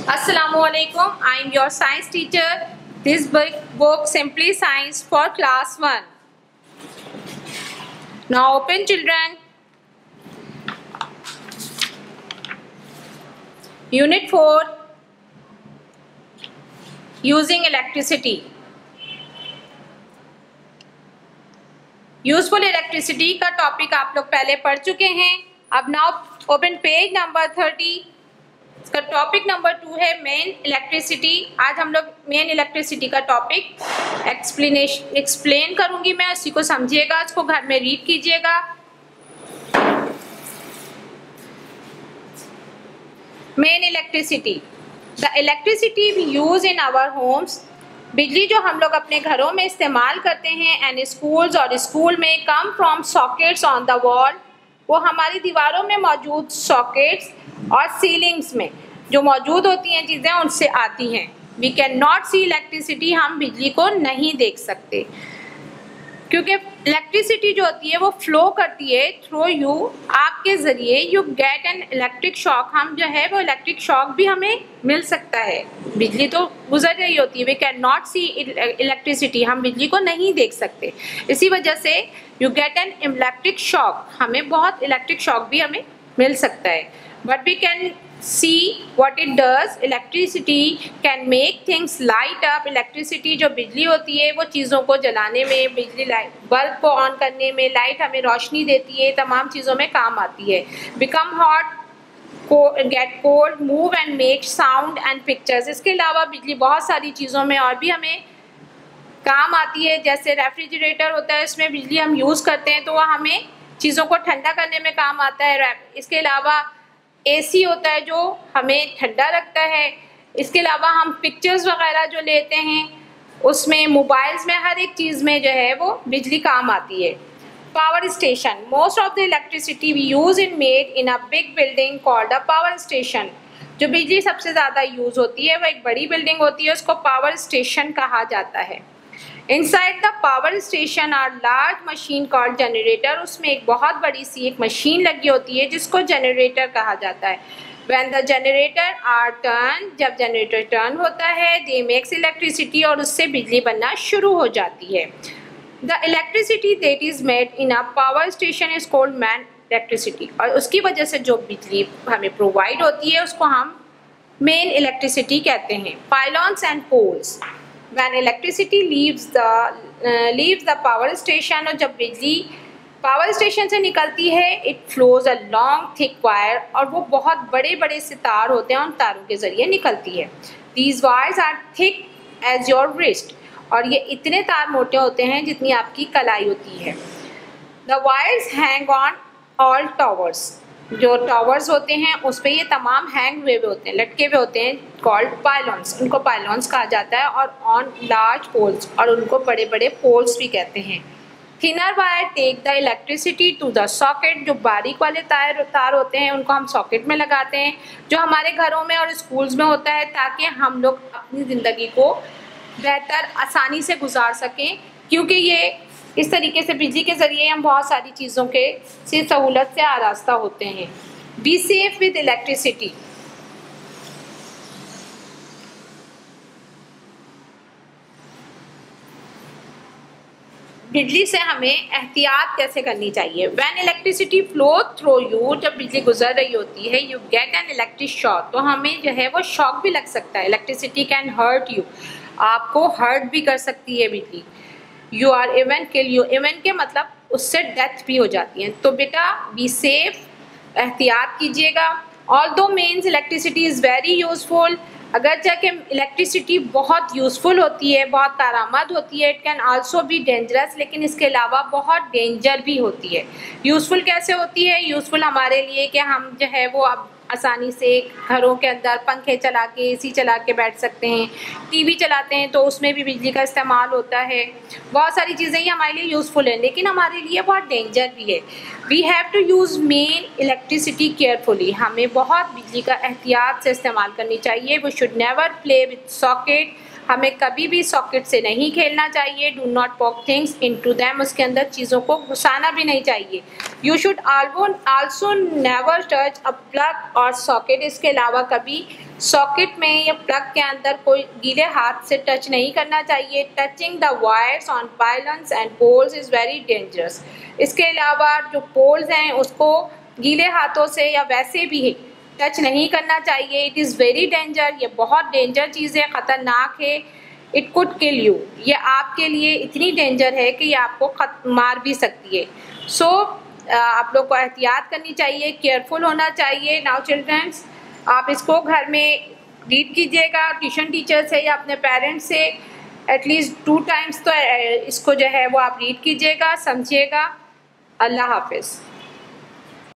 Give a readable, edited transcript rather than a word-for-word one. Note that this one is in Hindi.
Assalamualaikum. I am your science teacher. This book Simply Science for class 1. Now open, children. Unit 4, using electricity. Useful electricity का टॉपिक आप लोग पहले पढ़ चुके हैं. अब नाउ ओपन पेज नंबर 30. इसका टॉपिक नंबर 2 है मेन इलेक्ट्रिसिटी. आज हम लोग मेन इलेक्ट्रिसिटी का टॉपिक एक्सप्लेन करूंगी मैं. उसी को समझिएगा, इसको घर में रीड कीजिएगा. Main electricity. The electricity we use in our homes. बिजली जो हम लोग अपने घरों में इस्तेमाल करते हैं एंड स्कूल्स और स्कूल में come from sockets on the wall. वो हमारी दीवारों में मौजूद सॉकेट्स और सीलिंग्स में जो मौजूद होती हैं चीज़ें उनसे आती हैं. We can not see electricity. हम बिजली को नहीं देख सकते क्योंकि इलेक्ट्रिसिटी जो होती है वो फ्लो करती है थ्रू यू. आपके ज़रिए you get an electric shock. हम जो है वो इलेक्ट्रिक शॉक भी हमें मिल सकता है. बिजली तो गुजर रही होती है. We can not see electricity. हम बिजली को नहीं देख सकते. इसी वजह से you get an electric shock. हमें बहुत इलेक्ट्रिक शॉक भी हमें मिल सकता है. But we can see what it does. Electricity can make things light up. Electricity जो बिजली होती है वो चीज़ों को जलाने में, बिजली लाइट बल्ब को ऑन करने में, लाइट हमें रोशनी देती है, तमाम चीज़ों में काम आती है. Become hot, gate cold, move and make sound and pictures. इसके अलावा बिजली बहुत सारी चीज़ों में और भी हमें काम आती है. जैसे रेफ्रिजरेटर होता है, इसमें बिजली हम यूज़ करते हैं तो वह हमें चीज़ों को ठंडा करने में काम आता है. इसके अलावा एसी होता है जो हमें ठंडा रखता है. इसके अलावा हम पिक्चर्स वगैरह जो लेते हैं उसमें, मोबाइल्स में, हर एक चीज़ में जो है वो बिजली काम आती है. Power station. Most of the electricity we use in made in a big building called a power station. जो बिजली सबसे ज़्यादा यूज़ होती है वो एक बड़ी बिल्डिंग होती है, उसको पावर स्टेशन कहा जाता है. Inside the power station are large machine called generator. उसमें एक बहुत बड़ी सी एक मशीन लगी होती है जिसको जनरेटर कहा जाता है. When the generator are turn, जब जनरेटर टर्न होता है, दे मेक्स इलेक्ट्रिसिटी, और उससे बिजली बनना शुरू हो जाती है. The electricity that is made in a power station is called main electricity. और उसकी वजह से जो बिजली हमें प्रोवाइड होती है उसको हम मेन इलेक्ट्रिसिटी कहते हैं. Pylons and poles. When electricity leaves the power station, और जब बिजली पावर स्टेशन से निकलती है, it flows a long thick wire, और वो बहुत बड़े बड़े से तार होते हैं, उन तारों के ज़रिए निकलती है. These wires are thick as your wrist. और ये इतने तार मोटे होते हैं जितनी आपकी कलाई होती है. The wires hang on all towers. जो टावर्स होते हैं उस पर ये तमाम हैंग हुए होते हैं, लटके हुए होते हैं, कॉल्ड पाइलॉन्स. उनको पाइलॉन्स कहा जाता है. और ऑन लार्ज पोल्स, और उनको बड़े बड़े पोल्स भी कहते हैं. Thinner wire take the electricity to the socket. जो बारीक वाले तार होते हैं उनको हम सॉकेट में लगाते हैं, जो हमारे घरों में और स्कूल्स में होता है, ताकि हम लोग अपनी ज़िंदगी को बेहतर आसानी से गुजार सकें. क्योंकि ये इस तरीके से बिजली के ज़रिए हम बहुत सारी चीज़ों के से सहूलत से आरास्ता होते हैं. Be safe with electricity. बिजली से हमें एहतियात कैसे करनी चाहिए. When electricity flow through you, जब बिजली गुजर रही होती है, you get an electric shock. तो हमें जो है वो शॉक भी लग सकता है. Electricity can hurt you. आपको हर्ट भी कर सकती है बिजली. You are even kill you. Even के मतलब उससे डेथ भी हो जाती है. तो बेटा बी सेफ, एहतियात कीजिएगा. Although means electricity is very useful. अगर जाके इलेक्ट्रिसिटी बहुत यूज़फुल होती है, बहुत कारआमद होती है, it can also be dangerous. लेकिन इसके अलावा बहुत डेंजर भी होती है. यूज़फुल कैसे होती है? यूज़फुल हमारे लिए कि हम जो है वो अब आसानी से घरों के अंदर पंखे चला के, एसी चला के बैठ सकते हैं. टीवी चलाते हैं तो उसमें भी बिजली का इस्तेमाल होता है. बहुत सारी चीज़ें ही हमारे लिए यूज़फुल हैं, लेकिन हमारे लिए बहुत डेंजर भी है. We have to use main electricity carefully. हमें बहुत बिजली का एहतियात से इस्तेमाल करनी चाहिए. We should never play with socket. हमें कभी भी सॉकेट से नहीं खेलना चाहिए। Do not poke things into them, उसके अंदर चीज़ों को घुसाना भी नहीं चाहिए। You should also never touch a plug और सॉकेट, इसके अलावा कभी सॉकेट में या प्लग के अंदर कोई गीले हाथ से टच नहीं करना चाहिए। Touching the wires on pylons and poles is very dangerous, इसके अलावा जो पोल्स हैं उसको गीले हाथों से या वैसे भी टच नहीं करना चाहिए। इट इज़ वेरी डेंजर, ये बहुत डेंजर चीज़ है, ख़तरनाक है। इट कुड किल यू, ये आपके लिए इतनी डेंजर है कि ये आपको मार भी सकती है। सो आप लोग को एहतियात करनी चाहिए, केयरफुल होना चाहिए। नाउ चिल्ड्रंस, आप इसको घर में रीड कीजिएगा, ट्यूशन टीचर से या अपने पेरेंट्स से एटलीस्ट 2 टाइम्स तो इसको जो है वो आप रीड कीजिएगा, समझिएगा। अल्लाह हाफिज़।